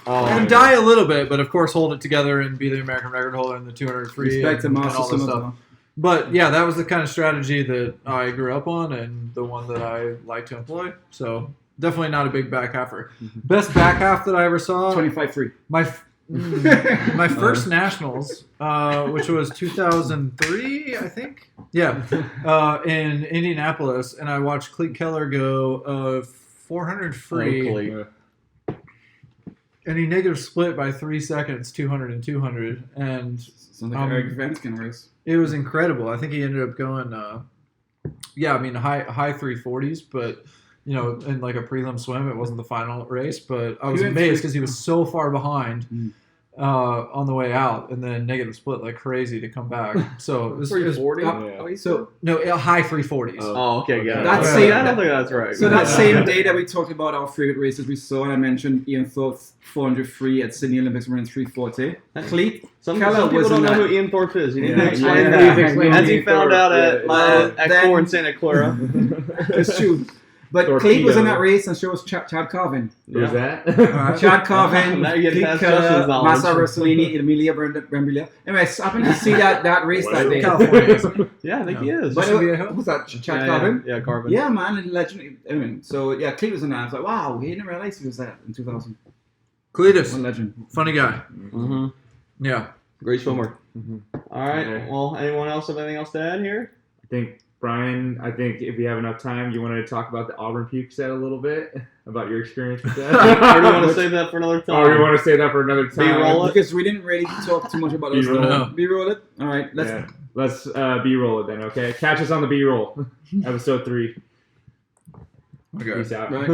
Oh, And die a little bit, but of course hold it together and be the American record holder in the 200 free Respect to and Master all this stuff. Summertime. But yeah, that was the kind of strategy that I grew up on and the one that I like to employ. So definitely not a big back halfer. Best back half that I ever saw. 25 free. My first nationals, which was 2003, I think. Yeah, in Indianapolis, and I watched Cleet Keller go 400 free, and he negative split by 3 seconds, 200 and 200, and Sounds like Eric Venskin race. it was incredible. I think he ended up going, high 340s, but. In like a prelim swim, it wasn't the final race, but I was amazed because he was so far behind on the way out, and then negative split like crazy to come back. So it was 340. High 340s. Oh, okay, good. That's I don't think that's right. So that same day that we talked about our favorite races we saw, and I mentioned Ian Thorpe 400 free at Sydney Olympics running 340. Cleet Some Keller people was don't in know that. who Ian Thorpe is. You need Yeah. to explain Yeah. that. As he found out at then- Core in Santa Clara. It's true. But Cleet was in that race, and so was Chad Carvin. Who's that? Chad Carvin, Now you're getting Cleet past Justin's Keller, knowledge. Massa Rossellini, Emilia Brambilla. Anyway, I happened to see that race that day. California. Yeah, I think he is. But Should be a who's that? Chad yeah, Carvin? Yeah, Carvin. Yeah, man, a legend. Anyway, so yeah, Cleet was in that. I was like, wow, he didn't realize he was that in 2000. Cletus, One legend. funny guy. Mm-hmm. Yeah. Great swimmer. Mhm. All right. Okay. Well, anyone else have anything else to add here? I think, Brian, if we have enough time, you wanted to talk about the Auburn puke set a little bit, about your experience with that? Or do you want to save that for another time? Or we want to say that for another time? B-roll it? Because we didn't really talk too much about those. B-roll. B-roll it. All right, let's. B-roll it then, okay? Catch us on the B-roll. Episode 3. Okay. Peace out. Right.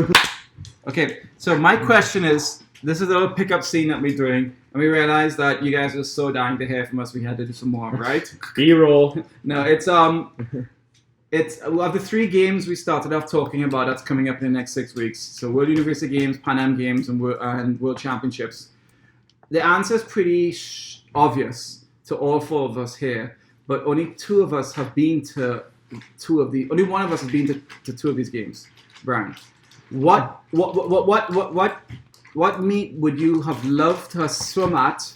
Okay, so my question is, this is a little pickup scene that we're doing, and we realized that you guys were so dying to hear from us, we had to do some more, right? B-roll. No, it's of the 3 games we started off talking about that's coming up in the next 6 weeks. So World University Games, Pan Am Games, and World Championships. The answer is pretty obvious to all 4 of us here, but only 2 of us have been to only one of us has been to 2 of these games. Brian, what meet would you have loved to have swum at,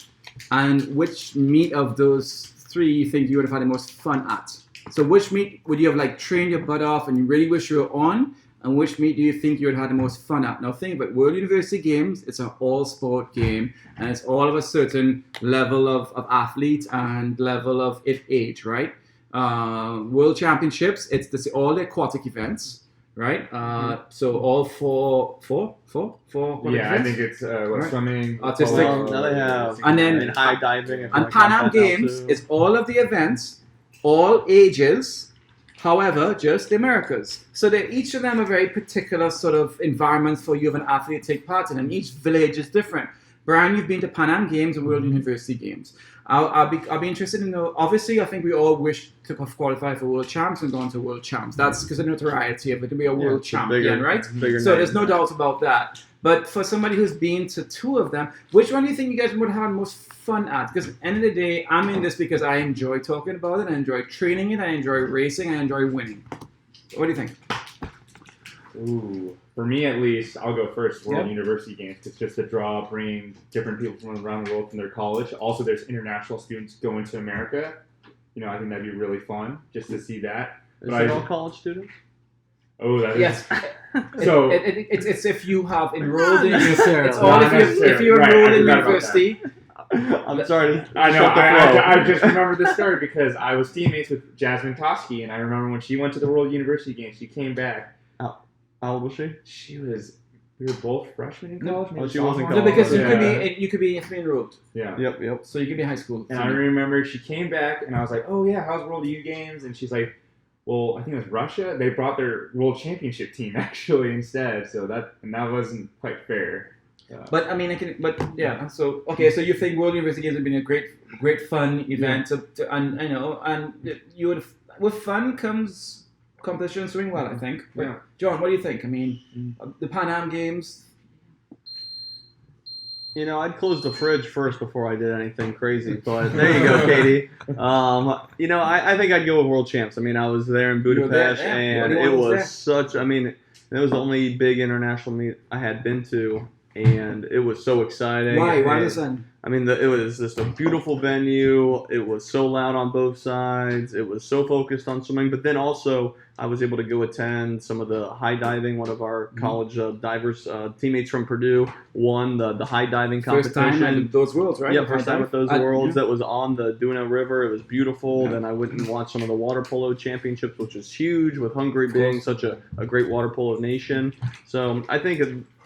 and which meet of those 3 you think you would have had the most fun at? So which meet would you have trained your butt off and you really wish you were on, and which meet do you think you would have had the most fun at? Now think about World University Games, it's an all-sport game, and it's all of a certain level of athlete and level of age, right? World Championships, it's all the aquatic events. Right, so all four Yeah, I think it's Right. swimming, Artistic. Now they have And then- high diving. And Pan Am Games is all of the events, all ages, however, just the Americas. So each of them are very particular sort of environments for you of an athlete to take part in, and each village is different. Brian, you've been to Pan Am Games and World University Games. I'll be interested in know. Obviously, I think we all wish to have qualified for World Champs and gone to World Champs. That's because of the notoriety of it to be a World it's a champion, bigger- right? bigger So name. there's no doubt about that. But for somebody who's been to 2 of them, which one do you think you guys would have most fun at? Because at the end of the day, I'm in this because I enjoy talking about it, I enjoy training it, I enjoy racing, I enjoy winning. What do you think? Ooh, for me at least, I'll go first. World Yep. University Games. It's just a draw, bringing different people from around the world from their college. Also, there's international students going to America. I think that'd be really fun just to see that. Is But it I- all college students? Oh, that is. Yes. So- it's if you have enrolled in. necessarily. It's all Not if you necessarily. Right, enrolled I in forgot about university. I'm sorry. To I know. shut the flow. I just remembered this story because I was teammates with Jasmine Toski, and I remember when she went to the World University Games, she came back. How old was she? We were both freshmen in college. maybe Oh, she wasn't sophomores. No, because Yeah. you could be enrolled, Yeah. Yep. so you could be high school. And I remember she came back, and I was like, "Oh yeah, how's World U Games?" And she's like, "Well, I think it was Russia. They brought their World Championship team actually instead, so that wasn't quite fair." But I mean, yeah. So okay, so you think World University Games have been a great fun event, and you would with fun comes competition doing well, I think. But Yeah. John, what do you think? I mean, the Pan Am Games. I'd close the fridge first before I did anything crazy. But there you go, Katie. I think I'd go with World Champs. I mean, I was there in were there, Budapest, yeah. and Everyone it was was there. such. I mean, it was the only big international meet I had been to, and it was so exciting. Why? Why And, the sun? I mean, it was just a beautiful venue. It was so loud on both sides. It was so focused on swimming. But then also, I was able to go attend some of the high diving. One of our college divers, teammates from Purdue, won the high diving competition. First time at those Worlds, right? Yeah, first time at those Worlds. Yeah. That was on the Duno River. It was beautiful. Yeah. Then I went and watched some of the water polo championships, which was huge, with Hungary being such a great water polo nation. So I think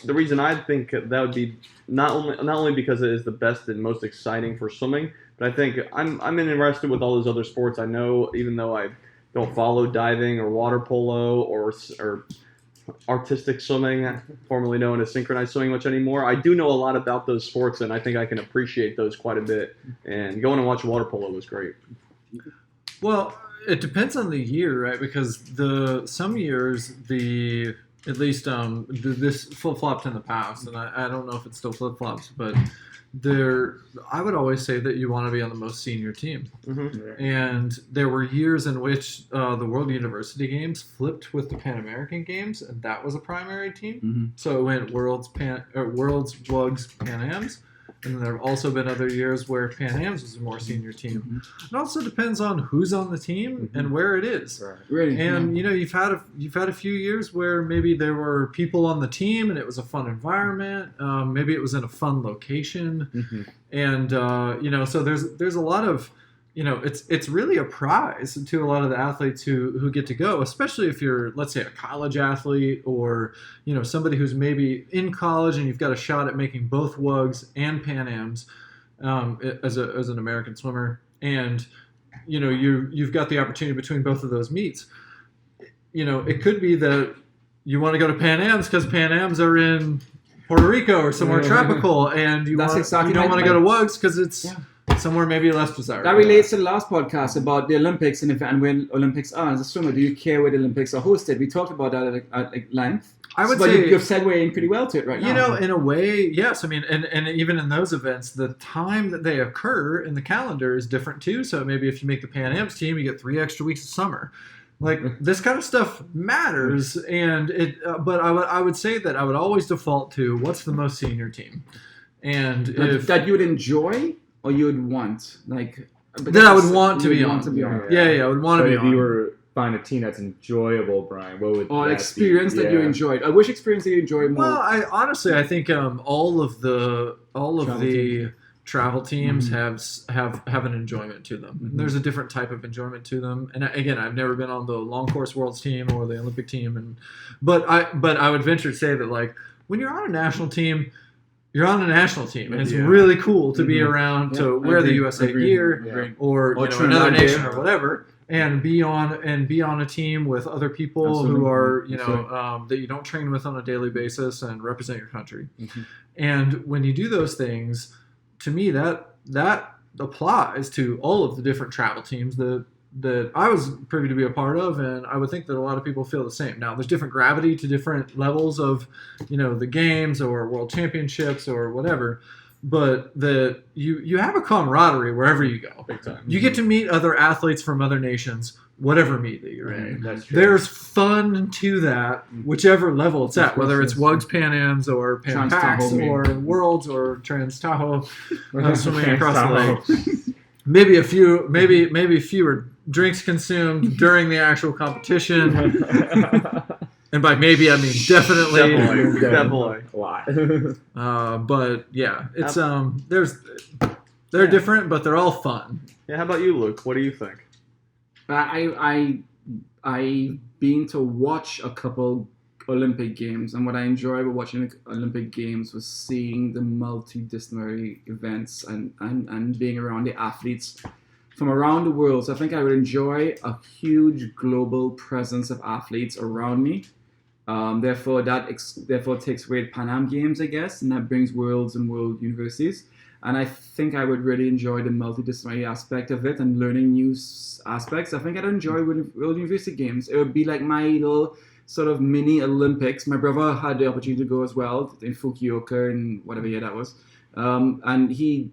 the reason I think that would be not only because it is the best and most exciting for swimming, but I think I'm interested with all those other sports. I know, even though I don't follow diving or water polo or artistic swimming, formerly known as synchronized swimming, much anymore, I do know a lot about those sports, and I think I can appreciate those quite a bit. And going and watching water polo was great. Well, it depends on the year, right? Because some years at least this flip flopped in the past, and I don't know if it still flip flops, but I would always say that you want to be on the most senior team. Mm-hmm. And there were years in which the World University Games flipped with the Pan American Games, and that was a primary team. Mm-hmm. So it went Worlds, WUGS, Pan Ams. And there have also been other years where Pan Am's was a more senior team. Mm-hmm. It also depends on who's on the team and where it is. Right. Really? And you've had a few years where maybe there were people on the team and it was a fun environment. Maybe it was in a fun location, and so there's a lot of it's really a prize to a lot of the athletes who get to go, especially if you're, let's say, a college athlete or somebody who's maybe in college and you've got a shot at making both WUGS and Pan Ams as an American swimmer, and you've got the opportunity between both of those meets. It could be that you want to go to Pan Ams because Pan Ams are in Puerto Rico or somewhere tropical, and you don't want to go to WUGS because it's somewhere maybe less desirable. That relates to the last podcast about the Olympics and when Olympics are. As a swimmer, do you care where the Olympics are hosted? We talked about that at length. I would but say you've segued in pretty well to it right now. In a way, yes. I mean, and even in those events, the time that they occur in the calendar is different too. So maybe if you make the Pan Am's team, you get 3 extra weeks of summer. Like, this kind of stuff matters, and but I would say that I would always default to what's the most senior team, and that you would enjoy or you would want, like that I would want to be on. Yeah, I would want to be on. If you were find a team that's enjoyable, Brian, what would or experience be? that you enjoyed? Which experience did you enjoy more? Well, I think all of the travel teams have an enjoyment to them. Mm-hmm. There's a different type of enjoyment to them. And again, I've never been on the long course worlds team or the Olympic team, but I would venture to say that, like, when you're on a national team, you're on a national team, and it's really cool to be around to wear the USA gear or another nation or whatever, and be on a team with other people who are that you don't train with on a daily basis and represent your country. Mm-hmm. And when you do those things, to me, that applies to all of the different travel teams that I was privy to be a part of, and I would think that a lot of people feel the same. Now, there's different gravity to different levels of, the games or world championships or whatever, but that you have a camaraderie wherever you go. Big time. You get to meet other athletes from other nations, whatever meet that you're in. That's true. There's fun to that, whichever level it's at, whether it's WUGS, Pan Ams, or Pan Pacs, or Worlds, or Trans Tahoe, swimming across the lake. Maybe fewer drinks consumed during the actual competition. And by maybe, I mean definitely. Definitely. A lot. But yeah, it's they're different, but they're all fun. Yeah. How about you, Luke? What do you think? I been to watch a couple Olympic Games, and what I enjoyed about watching the Olympic Games was seeing the multidisciplinary events and being around the athletes from around the world. So I think I would enjoy a huge global presence of athletes around me. Therefore takes away Pan Am Games, I guess, and that brings Worlds and World Universities. And I think I would really enjoy the multidisciplinary aspect of it and learning new aspects. I think I'd enjoy World University Games. It would be like my little sort of mini Olympics. My brother had the opportunity to go as well in Fukuoka in whatever year that was. And he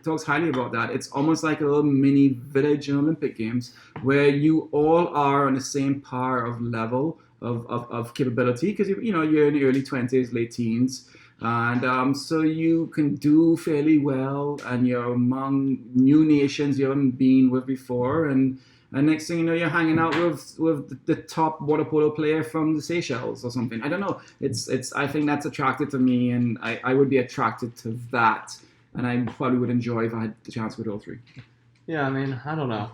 talks highly about that. It's almost like a little mini village in Olympic Games where you all are on the same par of level of capability, because you're in the early 20s, late teens. And so you can do fairly well, and you're among new nations you haven't been with before, and next thing you know, you're hanging out with the top water polo player from the Seychelles or something. I don't know. I think that's attractive to me, and I would be attracted to that, and I probably would enjoy if I had the chance with all three. Yeah, I mean, I don't know.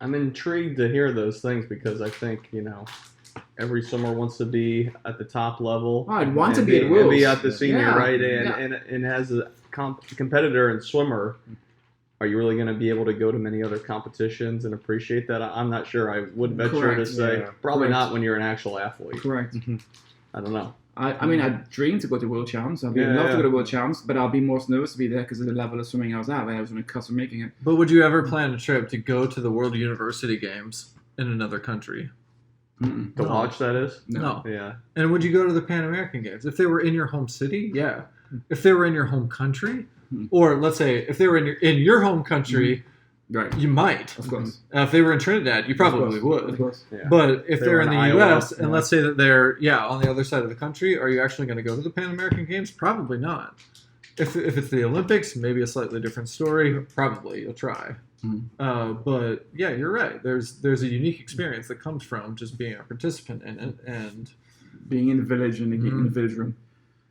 I'm intrigued to hear those things because I think, every swimmer wants to be at the top level. Oh, I'd want to and be at Worlds. and be at the senior, Yeah, right? yeah. And as a competitor and swimmer, are you really going to be able to go to many other competitions and appreciate that? I'm not sure. I would venture to Correct, say yeah. probably Correct. not when you're an actual athlete. Correct. I don't know. I mean, I'd dream to go to World Champs. I'd Yeah, love yeah. to go to World Champs, but I'll be most nervous to be there because of the level of swimming I was at when I was on the cusp of making it. But would you ever plan a trip to go to the World University Games in another country? Mm-mm. To No. watch, that is? No. Yeah. And would you go to the Pan American Games? If they were in your home city, yeah. If they were in your home country, or let's say if they were in your home country, Right. you might. Of course. If they were in Trinidad, you probably Of would. course. Yeah. But if They they're were in in the Iowa, U.S. and yeah. let's say that they're on the other side of the country, are you actually going to go to the Pan American Games? Probably not. If it's the Olympics, maybe a slightly different story. Probably you'll try. But yeah, you're right. There's a unique experience that comes from just being a participant in it, and Being in the village in the village room.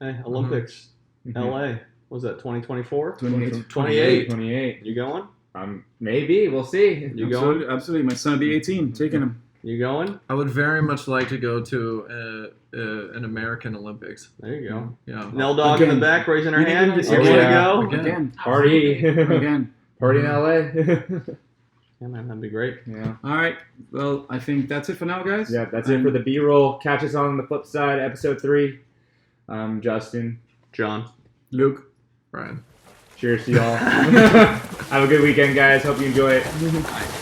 Hey, Olympics, LA. Was that 2024? 28. 28. 28. You going? Maybe. We'll see. You going? Absolutely, absolutely. My son will be 18. Taking him. You going? I would very much like to go to an American Olympics. There you go. Yeah. Nell Dog in the Again. back raising her You didn't hand. even You say want that. to go? Again. Party. Again. Party in LA. Yeah, man, that'd be great. Yeah. All right. Well, I think that's it for now, guys. Yeah, that's it for the B-roll. Catch us on the flip side, episode 3. I'm Justin. John. Luke. Brian. Cheers to y'all. Have a good weekend, guys. Hope you enjoy it. Bye.